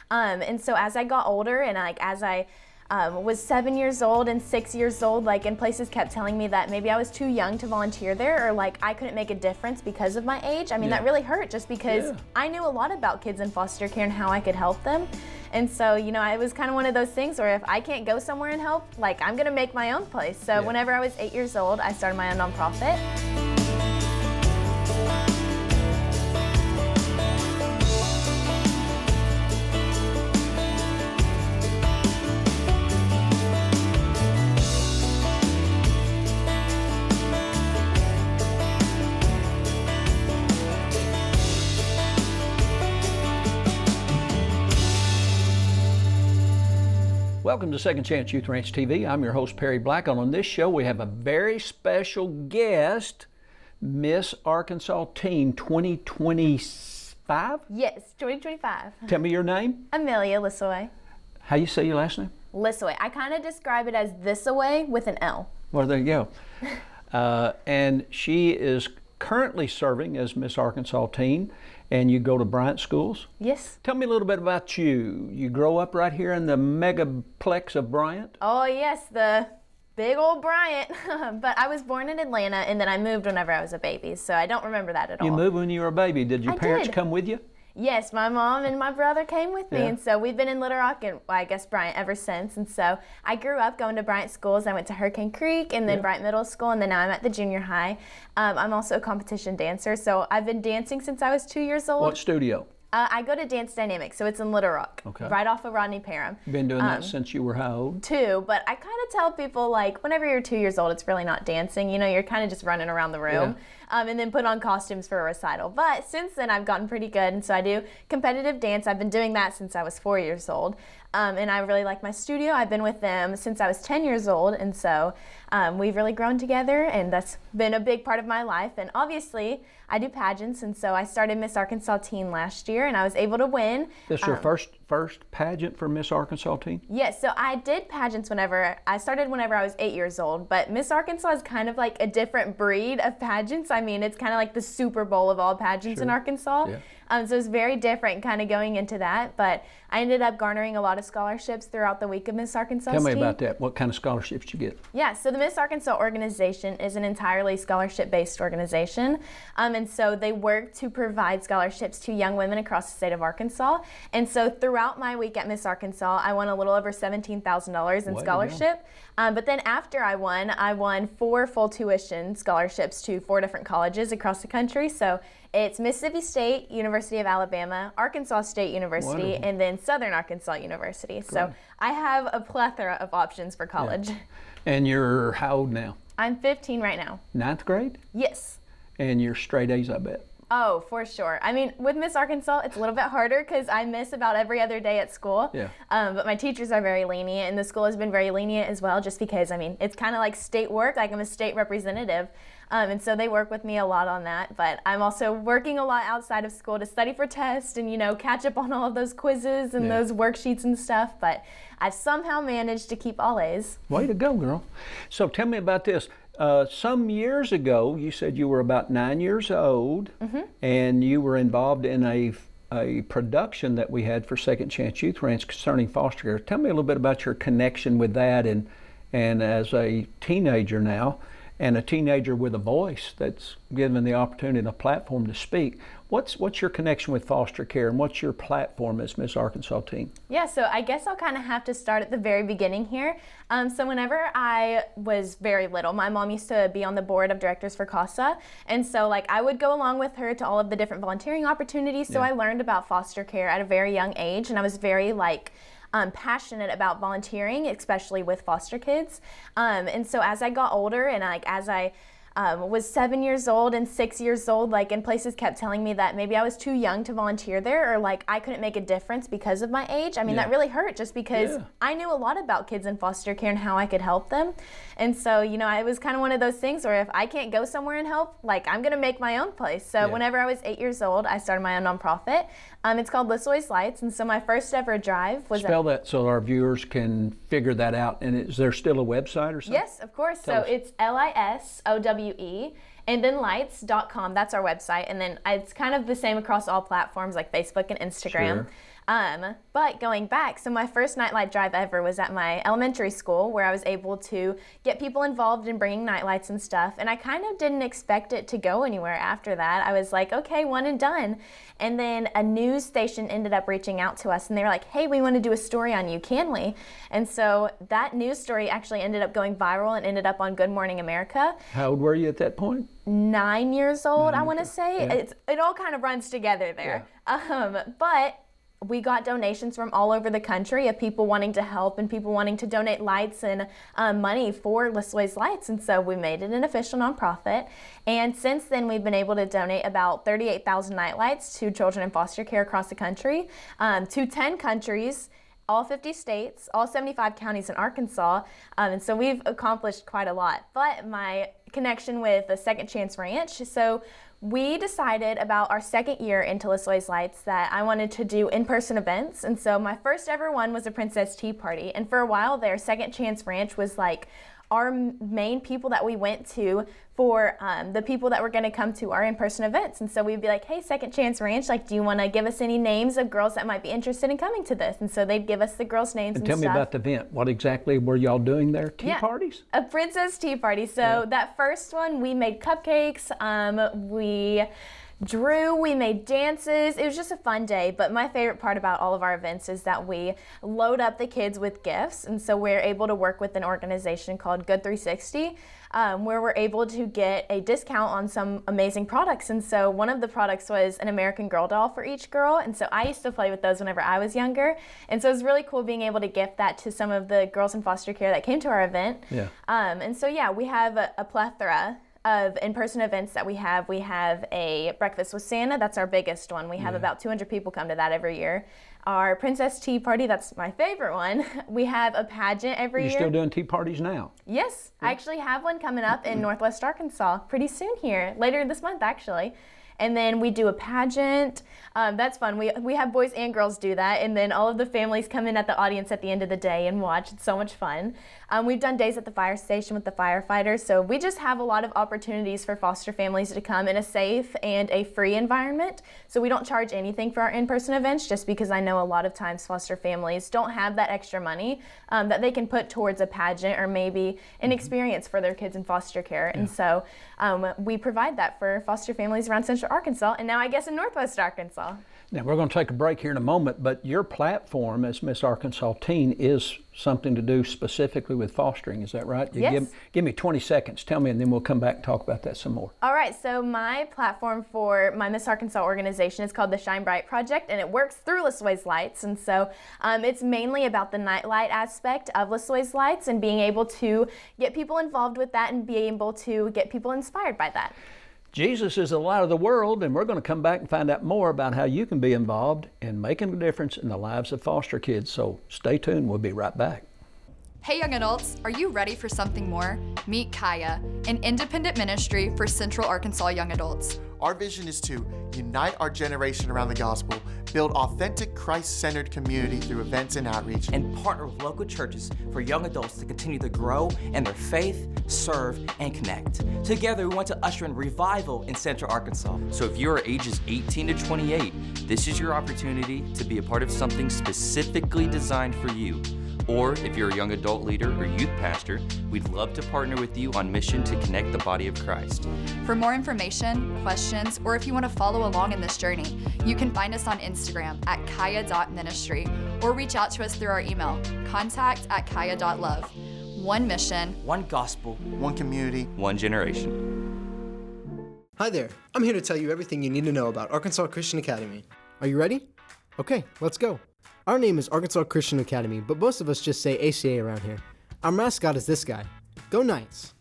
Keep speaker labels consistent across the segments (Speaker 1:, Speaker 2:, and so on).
Speaker 1: And so as I got older and like as I was 7 years old and 6 years old, like, and places kept telling me that maybe I was too young to volunteer there, or like I couldn't make a difference because of my age. I mean, that really hurt, just because I knew a lot about kids in foster care and how I could help them. And so, you know, it was kind of one of those things where if I can't go somewhere and help, like, I'm gonna make my own place. So whenever I was 8 years old, I started my own nonprofit.
Speaker 2: Welcome to Second Chance Youth Ranch TV. I'm your host, Perry Black, and on this show we have a very special guest, Miss Arkansas Teen 2025?
Speaker 1: Yes, 2025.
Speaker 2: Tell me your name.
Speaker 1: Amelia Lisowe.
Speaker 2: How you say your last name?
Speaker 1: Lisowe. I kind of describe it as this-a-way with an L.
Speaker 2: Well, there you go. And she is currently serving as Miss Arkansas Teen, and you go to Bryant schools?
Speaker 1: Yes.
Speaker 2: Tell me a little bit about you. You grow up right here in the megaplex of Bryant?
Speaker 1: Oh yes, the big old Bryant. But I was born in Atlanta, and then I moved whenever I was a baby, so I don't remember that at all.
Speaker 2: You moved when you were a baby. Did your parents come with you?
Speaker 1: Yes, my mom and my brother came with me, and so we've been in Little Rock and I guess Bryant ever since. And so I grew up going to Bryant schools. I went to Hurricane Creek and then Bryant Middle School, and then now I'm at the junior high. I'm also a competition dancer, so I've been dancing since I was 2 years old.
Speaker 2: What studio?
Speaker 1: I go to Dance Dynamics, so it's in Little Rock, right off of Rodney Parham.
Speaker 2: Been doing that since you were how old?
Speaker 1: 2, but I kind of tell people, like, whenever you're 2 years old, it's really not dancing. You know, you're kind of just running around the room. And then put on costumes for a recital. But since then, I've gotten pretty good, and so I do competitive dance. I've been doing that since I was 4 years old. And I really like my studio. I've been with them since I was 10 years old, and so we've really grown together, and that's been a big part of my life. And obviously, I do pageants, and so I started Miss Arkansas Teen last year, and I was able to win.
Speaker 2: This is your first pageant for Miss Arkansas Teen?
Speaker 1: Yes, so I did pageants whenever I was 8 years old, but Miss Arkansas is kind of like a different breed of pageants. I mean, it's kind of like the Super Bowl of all pageants in Arkansas. So it's very different kind of going into that, but I ended up garnering a lot of scholarships throughout the week of Miss Arkansas Teen.
Speaker 2: Tell me about that. What kind of scholarships you get?
Speaker 1: Yeah, so the Miss Arkansas organization is an entirely scholarship-based organization, and so they work to provide scholarships to young women across the state of Arkansas. And so throughout my week at Miss Arkansas, I won a little over $17,000 in scholarship. But then after I won 4 full tuition scholarships to 4 different colleges across the country. So it's Mississippi State, University of Alabama, Arkansas State University, and then Southern Arkansas University. So I have a plethora of options for college.
Speaker 2: And you're how old now?
Speaker 1: I'm 15 right now. 9th
Speaker 2: grade?
Speaker 1: Yes.
Speaker 2: And you're straight A's, I bet.
Speaker 1: Oh, for sure. I mean, with Miss Arkansas, it's a little bit harder because I miss about every other day at school. But my teachers are very lenient, and the school has been very lenient as well, just because, I mean, it's kind of like state work, like I'm a state representative. And so they work with me a lot on that. But I'm also working a lot outside of school to study for tests and, you know, catch up on all of those quizzes and those worksheets and stuff. But I've somehow managed to keep all A's.
Speaker 2: Way to go, girl. So tell me about this. Some years ago, you said you were about 9 years old, and you were involved in a production that we had for Second Chance Youth Ranch concerning foster care. Tell me a little bit about your connection with that, and as a teenager now, and a teenager with a voice that's given the opportunity and a platform to speak. What's your connection with foster care, and what's your platform as Miss Arkansas Teen? Yeah,
Speaker 1: so I guess I'll kind of have to start at the very beginning here. So whenever I was very little, my mom used to be on the board of directors for CASA, and so like I would go along with her to all of the different volunteering opportunities. So I learned about foster care at a very young age, and I was very passionate about volunteering, especially with foster kids. And so as I got older and as I was 7 years old and 6 years old, like, and places kept telling me that maybe I was too young to volunteer there, or like I couldn't make a difference because of my age. I mean, that really hurt, just because I knew a lot about kids in foster care and how I could help them. And so, you know, it was kind of one of those things where if I can't go somewhere and help, like, I'm gonna make my own place. So whenever I was 8 years old, I started my own nonprofit. It's called Lisowe's Lights, and so my first ever drive was—
Speaker 2: Spell that so our viewers can figure that out. And is there still a website or something?
Speaker 1: Yes, of course. So it's Lisowe and then lights.com. That's our website. And then it's kind of the same across all platforms like Facebook and Instagram. But going back, so my first nightlight drive ever was at my elementary school, where I was able to get people involved in bringing nightlights and stuff. And I kind of didn't expect it to go anywhere after that. I was like, okay, one and done. And then a news station ended up reaching out to us, and they were like, hey, we want to do a story on you, can we? And so that news story actually ended up going viral and ended up on Good Morning America.
Speaker 2: How old were you at that point?
Speaker 1: 9 years old, I want to
Speaker 2: Okay.
Speaker 1: say.
Speaker 2: Yeah.
Speaker 1: It all kind of runs together there. But we got donations from all over the country of people wanting to help and people wanting to donate lights and money for Lisowe's Lights. And so we made it an official nonprofit. And since then, we've been able to donate about 38,000 nightlights to children in foster care across the country, to 10 countries, all 50 states, all 75 counties in Arkansas. And so we've accomplished quite a lot. But my connection with the Second Chance Ranch, so we decided about our second year into Lisowe's Lights that I wanted to do in-person events. And so my first ever one was a Princess Tea Party. And for a while there, Second Chance Ranch was like our main people that we went to for the people that were going to come to our in-person events. And so we'd be like, hey, Second Chance Ranch, like, do you want to give us any names of girls that might be interested in coming to this? And so they'd give us the girls' names and
Speaker 2: Tell
Speaker 1: stuff.
Speaker 2: me about the event. What exactly were y'all doing there? Tea
Speaker 1: Yeah.
Speaker 2: parties?
Speaker 1: A Princess Tea Party. So that first one, we made cupcakes, we drew, we made dances. It was just a fun day. But my favorite part about all of our events is that we load up the kids with gifts. And so we're able to work with an organization called Good 360, where we're able to get a discount on some amazing products. And so one of the products was an American Girl doll for each girl. And so I used to play with those whenever I was younger. And so it was really cool being able to gift that to some of the girls in foster care that came to our event.
Speaker 2: Yeah.
Speaker 1: And so, yeah, we have a plethora of in-person events that we have. We have a Breakfast with Santa. That's our biggest one. We have about 200 people come to that every year. Our Princess Tea Party, that's my favorite one. We have a pageant every
Speaker 2: You're
Speaker 1: year.
Speaker 2: still doing tea parties now?
Speaker 1: Yes, I actually have one coming up in Northwest Arkansas pretty soon here, later this month actually. And then we do a pageant. That's fun. We have boys and girls do that. And then all of the families come in at the audience at the end of the day and watch. It's so much fun. We've done days at the fire station with the firefighters. So we just have a lot of opportunities for foster families to come in a safe and a free environment. So we don't charge anything for our in-person events, just because I know a lot of times foster families don't have that extra money that they can put towards a pageant or maybe an experience for their kids in foster care. And so we provide that for foster families around Central Arkansas, and now I guess in Northwest Arkansas.
Speaker 2: Now, we're going to take a break here in a moment, but your platform as Miss Arkansas Teen is something to do specifically with fostering. Is that right?
Speaker 1: Yes.
Speaker 2: Give me 20 seconds. Tell me, and then we'll come back and talk about that some more.
Speaker 1: All right, so my platform for my Miss Arkansas organization is called the Shine Bright Project, and it works through Lisowe's Lights. And so it's mainly about the nightlight aspect of Lisowe's Lights and being able to get people involved with that and being able to get people inspired by that.
Speaker 2: Jesus is the light of the world, and we're going to come back and find out more about how you can be involved in making a difference in the lives of foster kids. So stay tuned. We'll be right back.
Speaker 3: Hey young adults, are you ready for something more? Meet Kaya, an independent ministry for Central Arkansas young adults.
Speaker 4: Our vision is to unite our generation around the gospel, build authentic Christ-centered community through events and outreach,
Speaker 5: and partner with local churches for young adults to continue to grow in their faith, serve, and connect. Together, we want to usher in revival in Central Arkansas.
Speaker 6: So if you are ages 18 to 28, this is your opportunity to be a part of something specifically designed for you. Or if you're a young adult leader or youth pastor, we'd love to partner with you on mission to connect the body of Christ.
Speaker 3: For more information, questions, or if you want to follow along in this journey, you can find us on Instagram at kaya.ministry or reach out to us through our email, contact@kaya.love. One mission,
Speaker 5: One gospel.
Speaker 4: one community.
Speaker 6: One generation.
Speaker 7: Hi there, I'm here to tell you everything you need to know about Arkansas Christian Academy. Are you ready? Okay, let's go. Our name is Arkansas Christian Academy, but most of us just say ACA around here. Our mascot is this guy. Go Knights!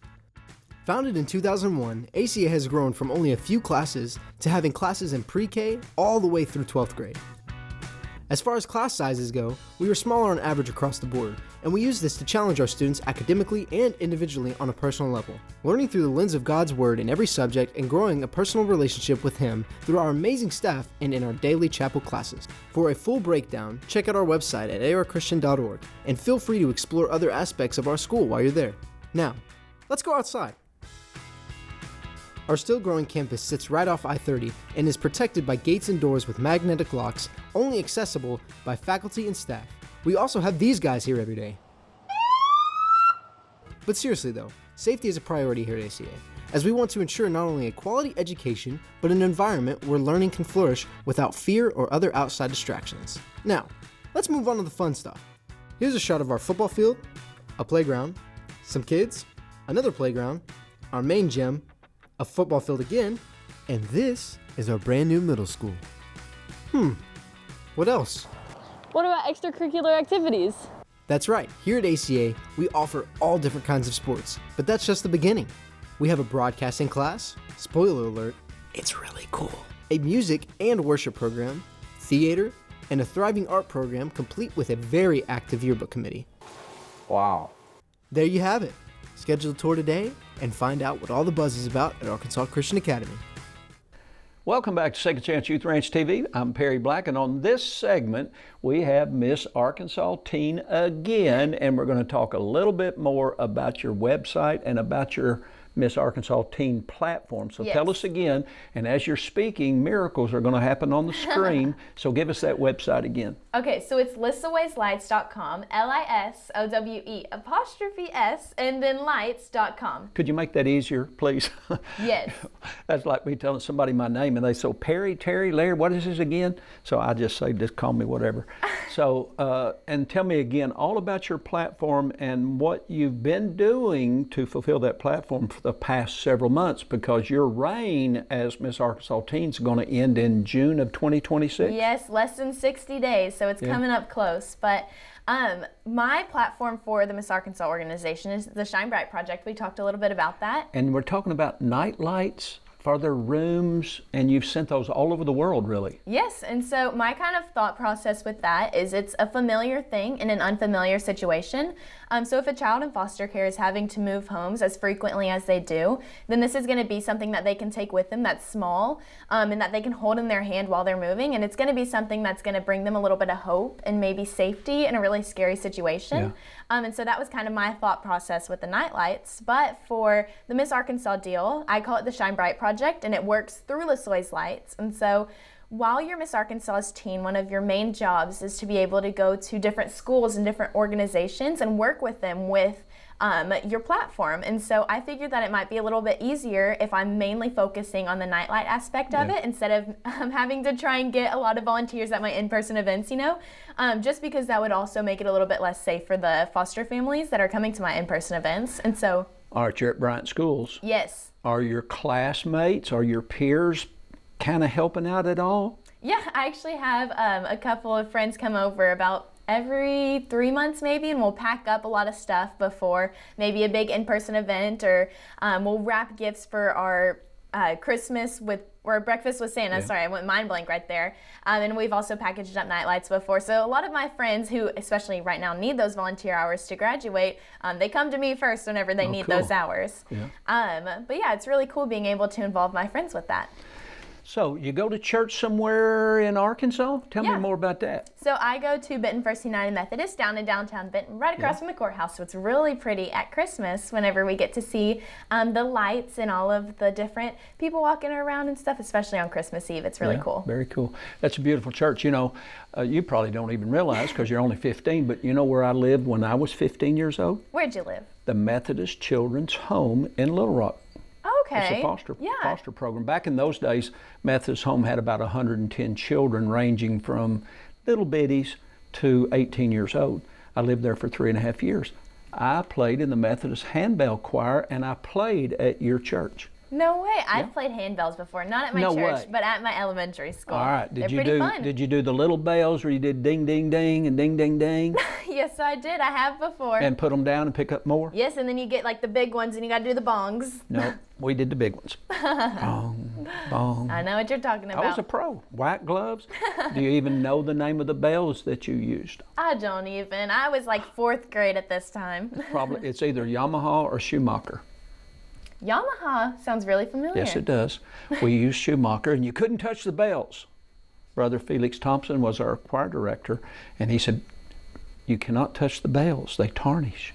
Speaker 7: Founded in 2001, ACA has grown from only a few classes to having classes in pre-K all the way through 12th grade. As far as class sizes go, we were smaller on average across the board, and we use this to challenge our students academically and individually on a personal level, learning through the lens of God's Word in every subject and growing a personal relationship with Him through our amazing staff and in our daily chapel classes. For a full breakdown, check out our website at archristian.org, and feel free to explore other aspects of our school while you're there. Now, let's go outside. Our still growing campus sits right off I-30 and is protected by gates and doors with magnetic locks, only accessible by faculty and staff. We also have these guys here every day. But seriously though, safety is a priority here at ACA, as we want to ensure not only a quality education, but an environment where learning can flourish without fear or other outside distractions. Now, let's move on to the fun stuff. Here's a shot of our football field, a playground, some kids, another playground, our main gym, a football field again, and this is our brand new middle school. What else?
Speaker 8: What about extracurricular activities?
Speaker 7: That's right, here at ACA, we offer all different kinds of sports, but that's just the beginning. We have a broadcasting class, spoiler alert, it's really cool, a music and worship program, theater, and a thriving art program complete with a very active yearbook committee.
Speaker 2: Wow.
Speaker 7: There you have it. Schedule a tour today and find out what all the buzz is about at Arkansas Christian Academy.
Speaker 2: Welcome back to Second Chance Youth Ranch TV. I'm Perry Black, and on this segment, we have Miss Arkansas Teen again, and we're going to talk a little bit more about your website and about your Miss Arkansas Teen platform. So tell us again, and as you're speaking, miracles are going to happen on the screen, so give us that website again.
Speaker 1: Okay, so it's lisoweslights.com, LISOWE''S, and then lights.com.
Speaker 2: Could you make that easier, please?
Speaker 1: Yes.
Speaker 2: That's like me telling somebody my name, and they say, Perry, Terry, Larry, what is this again? So I just say, just call me whatever. So, and tell me again all about your platform and what you've been doing to fulfill that platform for the past several months, because your reign as Miss Arkansas Teen is going to end in June of 2026.
Speaker 1: Yes, less than 60 days, so it's coming up close. But my platform for the Miss Arkansas organization is the Shine Bright Project. We talked a little bit about that.
Speaker 2: And we're talking about night lights for their rooms, and you've sent those all over the world, really.
Speaker 1: Yes, and so my kind of thought process with that is it's a familiar thing in an unfamiliar situation. So if a child in foster care is having to move homes as frequently as they do, then this is going to be something that they can take with them that's small, and that they can hold in their hand while they're moving, and it's going to be something that's going to bring them a little bit of hope and maybe safety in a really scary situation. And so that was kind of my thought process with the night lights. But for the Miss Arkansas deal, I call it the Shine Bright Project, and it works through Lisowe's Lights. And so while you're Miss Arkansas's teen, one of your main jobs is to be able to go to different schools and different organizations and work with them with your platform. And so I figured that it might be a little bit easier if I'm mainly focusing on the nightlight aspect of it instead of having to try and get a lot of volunteers at my in-person events, you know, just because that would also make it a little bit less safe for the foster families that are coming to my in-person events. And so...
Speaker 2: All right, you're at Bryant Schools.
Speaker 1: Yes.
Speaker 2: Are your classmates or your peers kind of helping out at all?
Speaker 1: Yeah, I actually have a couple of friends come over about every 3 months maybe, and we'll pack up a lot of stuff before maybe a big in-person event, or we'll wrap gifts for our Christmas or breakfast with Santa. Sorry, I went mind blank right there. And we've also packaged up nightlights before. So a lot of my friends who, especially right now, need those volunteer hours to graduate, they come to me first whenever they need those hours. But yeah, it's really cool being able to involve my friends with that.
Speaker 2: So you go to church somewhere in Arkansas? Tell me more about that.
Speaker 1: So I go to Benton First United Methodist down in downtown Benton, right across from the courthouse. So it's really pretty at Christmas whenever we get to see the lights and all of the different people walking around and stuff, especially on Christmas Eve. It's really cool.
Speaker 2: Very cool. That's a beautiful church. You know, you probably don't even realize because you're only 15, but you know where I lived when I was 15 years old?
Speaker 1: Where'd you live?
Speaker 2: The Methodist Children's Home in Little Rock.
Speaker 1: Okay.
Speaker 2: It's a foster program. Back in those days, Methodist Home had about 110 children ranging from little bitties to 18 years old. I lived there for 3.5 years. I played in the Methodist Handbell Choir, and I played at your church.
Speaker 1: No way. I've played handbells before, not at my church, but at my elementary school.
Speaker 2: All right.
Speaker 1: They're pretty fun.
Speaker 2: Did you do the little bells where you did ding, ding, ding and ding, ding, ding?
Speaker 1: Yes, I did. I have before.
Speaker 2: And put them down and pick up more?
Speaker 1: Yes, and then you get like the big ones and you got to do the bongs.
Speaker 2: No, we did the big ones. Bong, bong.
Speaker 1: I know what you're talking about.
Speaker 2: I was a pro. White gloves. Do you even know the name of the bells that you used?
Speaker 1: I don't even. I was like 4th grade at this time.
Speaker 2: Probably. It's either Yamaha or Schumacher.
Speaker 1: Yamaha sounds really familiar.
Speaker 2: Yes, it does. We used Schumacher, and you couldn't touch the bells. Brother Felix Thompson was our choir director, and he said, you cannot touch the bells. They tarnish.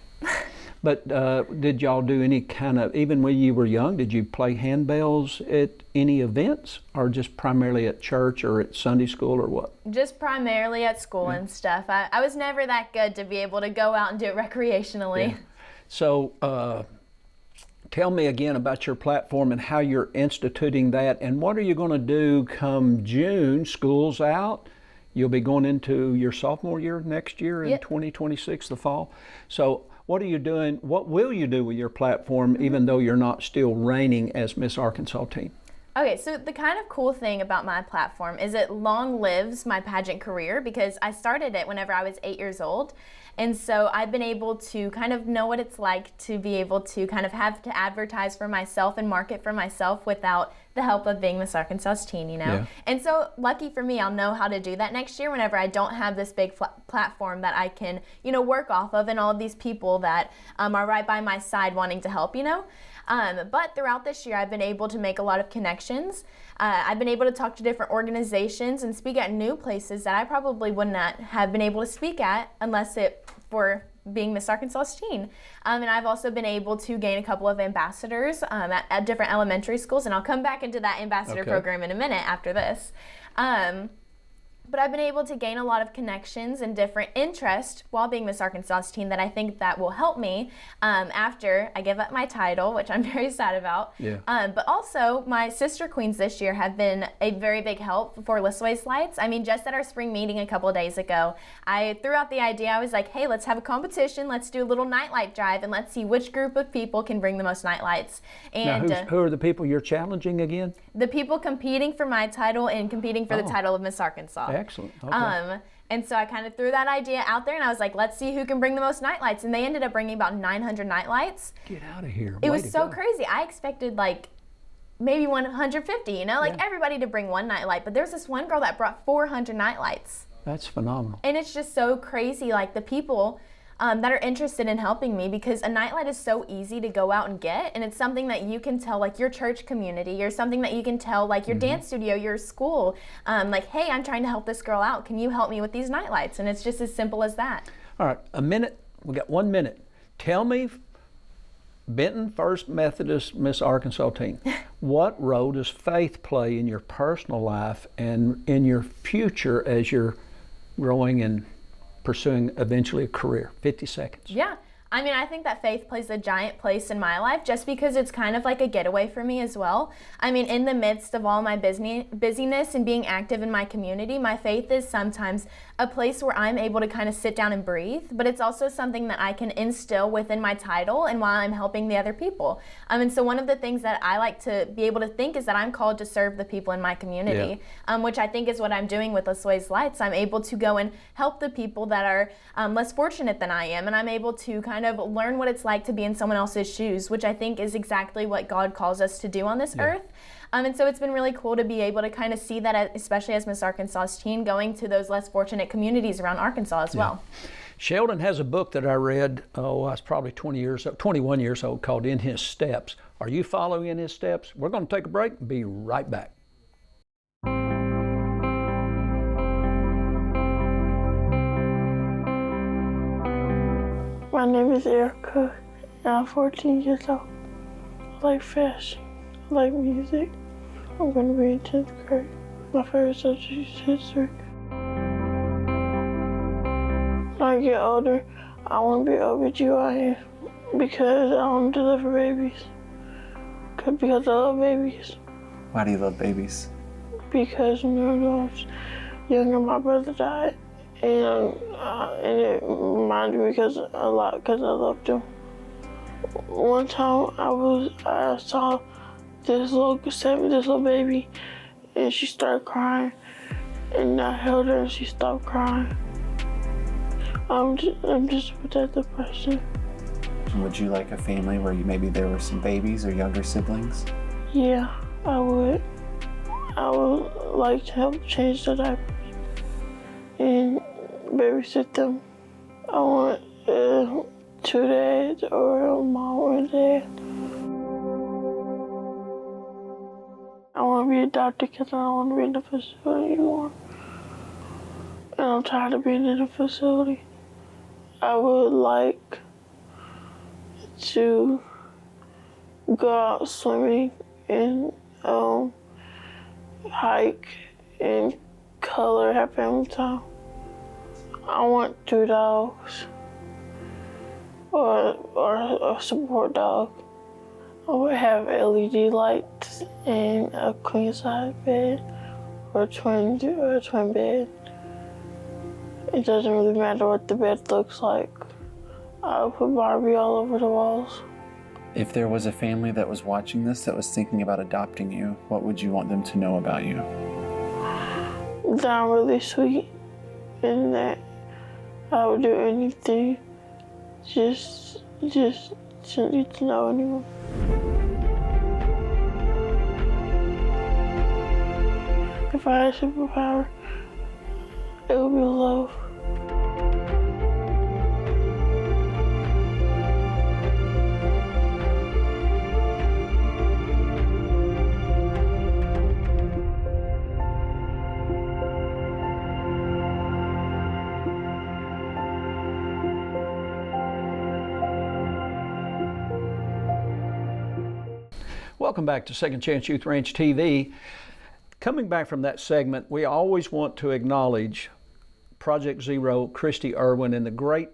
Speaker 2: But did y'all do any kind of, even when you were young, did you play handbells at any events, or just primarily at church or at Sunday school, or what?
Speaker 1: Just primarily at school and stuff. I was never that good to be able to go out and do it recreationally.
Speaker 2: Yeah. So tell me again about your platform and how you're instituting that, and what are you going to do come June? School's out. You'll be going into your sophomore year next year in 2026, the fall. So what are you doing? What will you do with your platform, even though you're not still reigning as Miss Arkansas Teen?
Speaker 1: Okay, so the kind of cool thing about my platform is it long lives my pageant career, because I started it whenever I was 8 years old. And so I've been able to kind of know what it's like to be able to kind of have to advertise for myself and market for myself without the help of being Miss Arkansas Teen, you know?
Speaker 2: Yeah.
Speaker 1: And so lucky for me, I'll know how to do that next year whenever I don't have this big platform that I can, you know, work off of, and all of these people that are right by my side wanting to help, you know? But throughout this year, I've been able to make a lot of connections. I've been able to talk to different organizations and speak at new places that I probably would not have been able to speak at unless it for being Miss Arkansas Teen. And I've also been able to gain a couple of ambassadors at different elementary schools, and I'll come back into that ambassador program in a minute after this. But I've been able to gain a lot of connections and different interests while being Miss Arkansas Teen that I think that will help me after I give up my title, which I'm very sad about.
Speaker 2: Yeah.
Speaker 1: But also, my sister queens this year have been a very big help for Lisowe's Lights. I mean, just at our spring meeting a couple of days ago, I threw out the idea. I was like, hey, let's have a competition. Let's do a little nightlight drive, and let's see which group of people can bring the most nightlights. And
Speaker 2: Now, who are the people you're challenging again?
Speaker 1: the people competing for my title and competing for the title of Miss Arkansas.
Speaker 2: Excellent. Okay.
Speaker 1: And so I kind of threw that idea out there, and I was like, let's see who can bring the most nightlights. And they ended up bringing about 900 nightlights.
Speaker 2: Get out of here.
Speaker 1: It
Speaker 2: Way
Speaker 1: was
Speaker 2: to
Speaker 1: so
Speaker 2: go.
Speaker 1: crazy. I expected like maybe 150, you know, like everybody to bring one nightlight. But there's this one girl that brought 400 nightlights.
Speaker 2: That's phenomenal.
Speaker 1: And it's just so crazy, like the people that are interested in helping me, because a nightlight is so easy to go out and get, and it's something that you can tell like your church community, or something that you can tell like your dance studio, your school, like, hey, I'm trying to help this girl out. Can you help me with these nightlights? And it's just as simple as that.
Speaker 2: All right, a minute. We got 1 minute. Tell me, Benton First Methodist Miss Arkansas Teen, what role does faith play in your personal life and in your future as you're growing and pursuing eventually a career? 50 seconds.
Speaker 1: Yeah. I mean, I think that faith plays a giant place in my life, just because it's kind of like a getaway for me as well. I mean, in the midst of all my busyness and being active in my community, my faith is sometimes a place where I'm able to kind of sit down and breathe, but it's also something that I can instill within my title and while I'm helping the other people. And so one of the things that I like to be able to think is that I'm called to serve the people in my community, which I think is what I'm doing with Lisowe's Lights. I'm able to go and help the people that are less fortunate than I am, and I'm able to kind of learn what it's like to be in someone else's shoes, which I think is exactly what God calls us to do on this earth. And so it's been really cool to be able to kind of see that, especially as Miss Arkansas Teen, going to those less fortunate communities around Arkansas as well.
Speaker 2: Sheldon has a book that I read, I was probably 21 years old, called In His Steps. Are you following in his steps? We're going to take a break and be right back.
Speaker 9: My name is Erica, and I'm 14 years old. I like fashion, I like music. I'm going to be in 10th grade. My favorite subject is history. When I get older, I want to be OBGYN because I want to deliver babies. Because I love babies.
Speaker 10: Why do you love babies?
Speaker 9: Because when I was younger, my brother died. And it reminded me because I loved him. One time I saw this little baby, and she started crying, and I held her and she stopped crying. I'm just a protective person.
Speaker 10: Would you like a family where maybe there were some babies or younger siblings?
Speaker 9: Yeah, I would. I would like to help change the diapers and babysit them. I want 2 dads or a mom and dad. I want to be a doctor because I don't want to be in the facility anymore. And I'm tired of being in the facility. I would like to go out swimming and hike and color, have family time. I want 2 dogs or a support dog. I would have LED lights and a queen size bed or a twin bed. It doesn't really matter what the bed looks like. I would put Barbie all over the walls.
Speaker 10: If there was a family that was watching this that was thinking about adopting you, what would you want them to know about you?
Speaker 9: That I'm really sweet and that I would do anything just to need to know anyone. If I had a superpower, it would be love.
Speaker 2: Welcome back to Second Chance Youth Ranch TV. Coming back from that segment, we always want to acknowledge Project Zero, Christy Irwin, and the great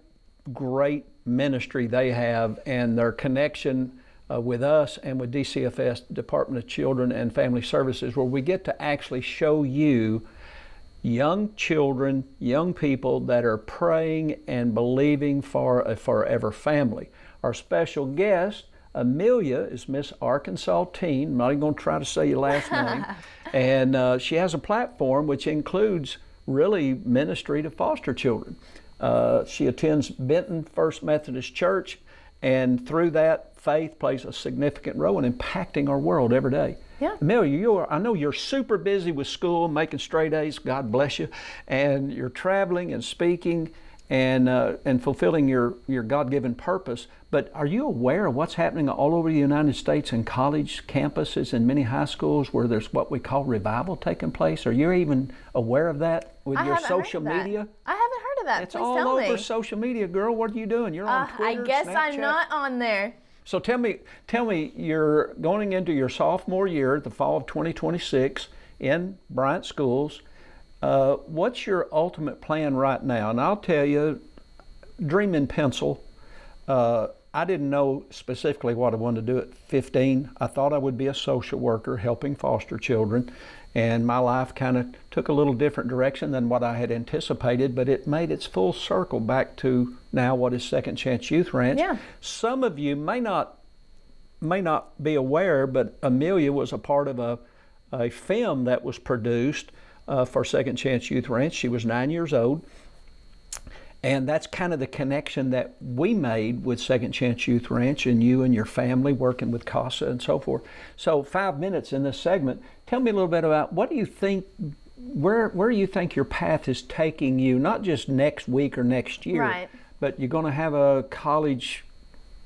Speaker 2: ministry they have and their connection with us and with DCFS, Department of Children and Family Services, where we get to actually show you young children, young people that are praying and believing for a forever family. Our special guest, Amelia, is Miss Arkansas Teen. I'm not even going to try to say your last name. And she has a platform which includes really ministry to foster children. She attends Benton First Methodist Church, and through that, faith plays a significant role in impacting our world every day.
Speaker 1: Yeah.
Speaker 2: Amelia, I know you're super busy with school, making straight A's, God bless you, and you're traveling and speaking and fulfilling your God-given purpose. But are you aware of what's happening all over the United States in college campuses and many high schools where there's what we call revival taking place? Are you even aware of that with your social media?
Speaker 1: I haven't heard of that.
Speaker 2: It's
Speaker 1: Please
Speaker 2: all
Speaker 1: tell
Speaker 2: over
Speaker 1: me.
Speaker 2: social media, girl. What are you doing? You're on Twitter,
Speaker 1: I guess
Speaker 2: Snapchat?
Speaker 1: I'm not on there.
Speaker 2: So tell me, you're going into your sophomore year, the fall of 2026, in Bryant Schools. What's your ultimate plan right now? And I'll tell you, dream in pencil. I didn't know specifically what I wanted to do at 15. I thought I would be a social worker helping foster children, and my life kind of took a little different direction than what I had anticipated, but it made its full circle back to now what is Second Chance Youth Ranch.
Speaker 1: Yeah.
Speaker 2: Some of you may not be aware, but Amelia was a part of a film that was produced for Second Chance Youth Ranch. She was 9 years old. And that's kind of the connection that we made with Second Chance Youth Ranch and you and your family working with CASA and so forth. So 5 minutes in this segment, tell me a little bit about what do you think, where you think your path is taking you, not just next week or next year,
Speaker 1: Right.
Speaker 2: but you're going to have a college,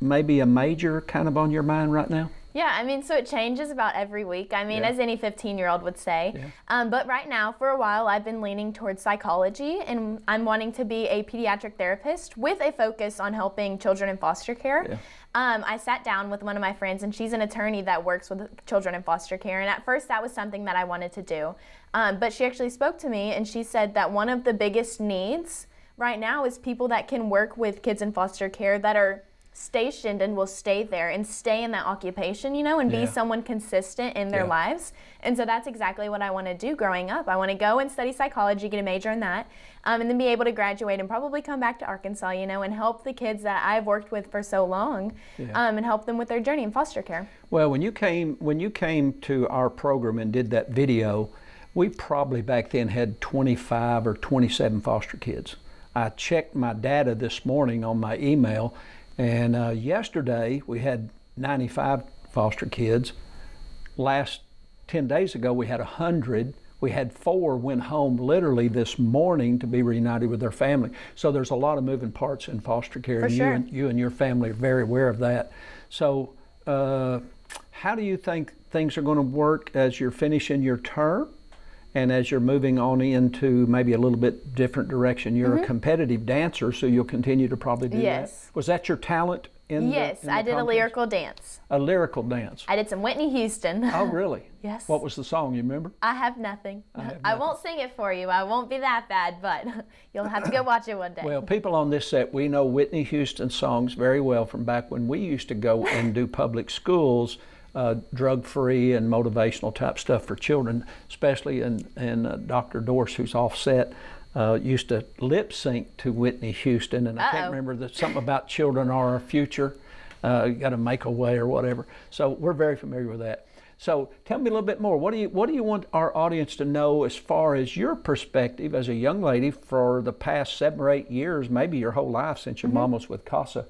Speaker 2: maybe a major kind of on your mind right now?
Speaker 1: Yeah, I mean, so it changes about every week. I mean,
Speaker 2: Yeah.
Speaker 1: as any 15-year-old would say.
Speaker 2: Yeah.
Speaker 1: But right now, for a while, I've been leaning towards psychology, and I'm wanting to be a pediatric therapist with a focus on helping children in foster care.
Speaker 2: Yeah.
Speaker 1: I sat down with one of my friends, and she's an attorney that works with children in foster care, and at first that was something that I wanted to do. But she actually spoke to me, and she said that one of the biggest needs right now is people that can work with kids in foster care that are stationed and will stay there and stay in that occupation, you know, and
Speaker 2: Yeah.
Speaker 1: be someone consistent in their
Speaker 2: Yeah.
Speaker 1: lives. And so that's exactly what I want to do growing up. I want to go and study psychology, get a major in that, and then be able to graduate and probably come back to Arkansas, you know, and help the kids that I've worked with for so long, and help them with their journey in foster care.
Speaker 2: Well, when you came to our program and did that video, we probably back then had 25 or 27 foster kids. I checked my data this morning on my email, and yesterday we had 95 foster kids. Last 10 days ago we had 100. We had 4 went home literally this morning to be reunited with their family. So there's a lot of moving parts in foster care.
Speaker 1: For
Speaker 2: and
Speaker 1: sure.
Speaker 2: you and your family are very aware of that. So how do you think things are going to work as you're finishing your term and as you're moving on into maybe a little bit different direction? You're a competitive dancer, so you'll continue to probably do
Speaker 1: Yes.
Speaker 2: that. Was that your talent in
Speaker 1: Yes,
Speaker 2: the
Speaker 1: I did a
Speaker 2: contest?
Speaker 1: lyrical dance.
Speaker 2: A lyrical dance.
Speaker 1: I did some Whitney Houston.
Speaker 2: Oh, really?
Speaker 1: Yes.
Speaker 2: What was the song, you remember?
Speaker 1: I have nothing.
Speaker 2: Have
Speaker 1: I won't sing it for you. I won't be that bad, but you'll have to go watch it one day.
Speaker 2: Well, people on this set, we know Whitney Houston songs very well from back when we used to go and do public schools, drug-free and motivational type stuff for children, especially and Dr. Dorse, who's offset, used to lip sync to Whitney Houston, and I can't remember something about children are our future, you got to make a way or whatever. So we're very familiar with that. So tell me a little bit more. What do you want our audience to know as far as your perspective as a young lady for the past 7 or 8 years, maybe your whole life since your mom was with CASA?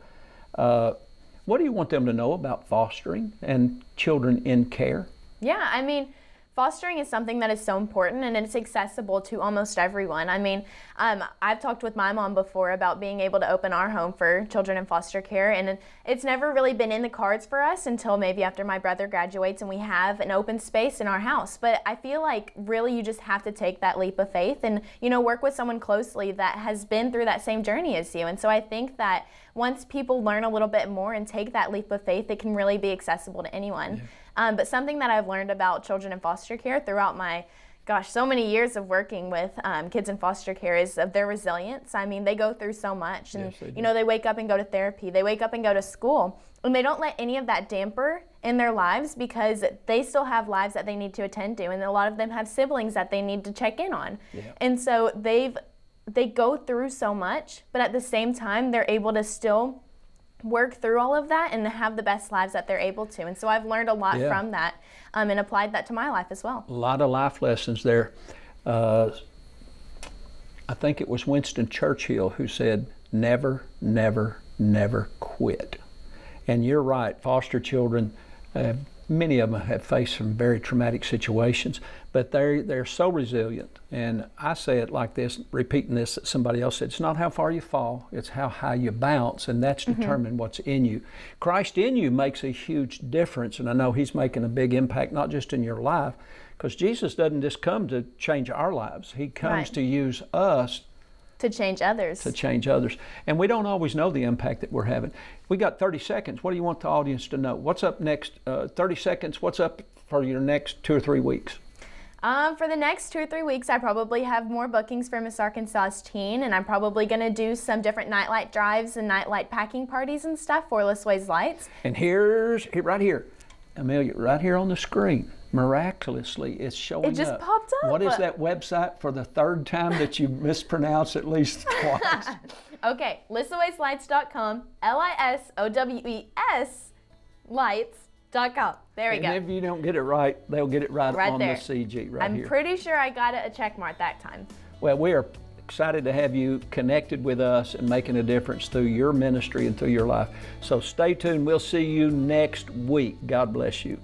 Speaker 2: What do you want them to know about fostering and children in care?
Speaker 1: Yeah, I mean, fostering is something that is so important, and it's accessible to almost everyone. I mean, I've talked with my mom before about being able to open our home for children in foster care, and it's never really been in the cards for us until maybe after my brother graduates and we have an open space in our house. But I feel like really you just have to take that leap of faith and, you know, work with someone closely that has been through that same journey as you. And so I think that once people learn a little bit more and take that leap of faith, it can really be accessible to anyone. Yeah. But something that I've learned about children in foster care throughout my, so many years of working with kids in foster care is of their resilience. I mean, they go through so much, and
Speaker 2: yes,
Speaker 1: you know, they wake up and go to therapy, they wake up and go to school, and they don't let any of that damper in their lives because they still have lives that they need to attend to, and a lot of them have siblings that they need to check in on. Yeah. And so they go through so much, but at the same time, they're able to still work through all of that and have the best lives that they're able to. And so I've learned a lot from that and applied that to my life as well.
Speaker 2: A lot of life lessons there. I think it was Winston Churchill who said, never, never, never quit. And you're right, foster children, many of them have faced some very traumatic situations, but they're so resilient. And I say it like this, repeating this that somebody else said, it's not how far you fall, it's how high you bounce, and that's determined what's in you. Christ in you makes a huge difference, and I know he's making a big impact, not just in your life, because Jesus doesn't just come to change our lives. He comes to use us
Speaker 1: to change others.
Speaker 2: To change others. And we don't always know the impact that we're having. We got 30 seconds. What do you want the audience to know? What's up next? 30 seconds. What's up for your next 2 or 3 weeks?
Speaker 1: For the next 2 or 3 weeks, I probably have more bookings for Miss Arkansas's Teen, and I'm probably going to do some different nightlight drives and nightlight packing parties and stuff for Lisowe's Lights.
Speaker 2: And right here, Amelia, right here on the screen, miraculously, it's showing up.
Speaker 1: It just popped up.
Speaker 2: What is that website for the 3rd time that you mispronounced at least twice?
Speaker 1: Okay, lisoweslights.com, LISOWES lights.com. There we go.
Speaker 2: And if you don't get it right, they'll get it right on
Speaker 1: there.
Speaker 2: the CG right
Speaker 1: I'm
Speaker 2: here.
Speaker 1: pretty sure I got it a check mark that time.
Speaker 2: Well, we are excited to have you connected with us and making a difference through your ministry and through your life. So stay tuned. We'll see you next week. God bless you.